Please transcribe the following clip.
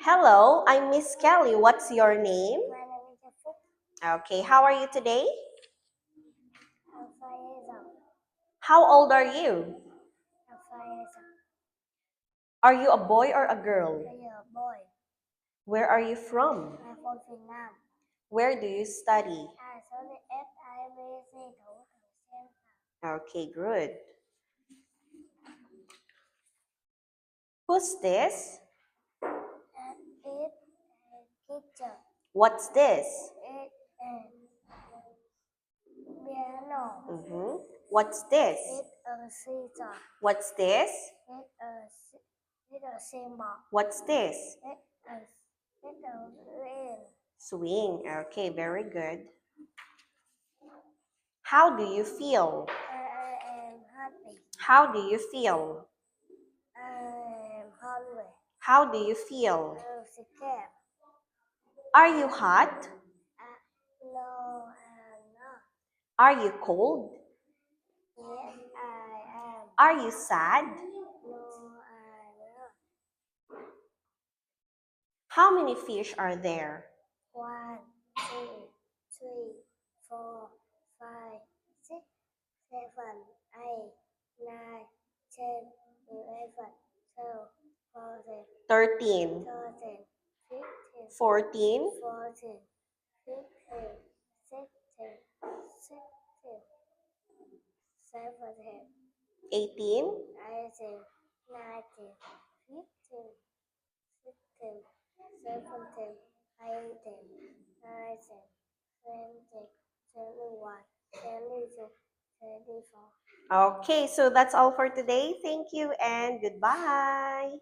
Hello, I'm Miss Kelly. What's your name? My name is Jafu. Okay, how are you today? I'm 5 years old. How old are you? I'm 5 years old. Are you a boy or a girl? I'm a boy. Where are you from? I'm from Vietnam. Where do you study? I study at IBC Thủ Thường Xuyên. Okay, good. Who's this? It's a teacher. What's this? It's a piano. What's this? It's a scissor. What's this? It's a cymbal. What's this? It's a ring. Swing. Okay, very good. How do you feel? I am happy. How do you feel? I am hungry. How do you feel? I'm scared. Are you hot? No, I'm not. Are you cold? Yes, I am. Are you sad? No, I'm not. How many fish are there? 1, 2, 3, 4, 5, 6, 7, 8, 9, 10, 11, 12, 14, 13, 13, 15, 14, 14, 15, 16, 16, 17, 18, 18, 19, 15, 16, 17, 18, 19, 20, 21, 22, 24. Okay, so that's all for today. Thank you and goodbye.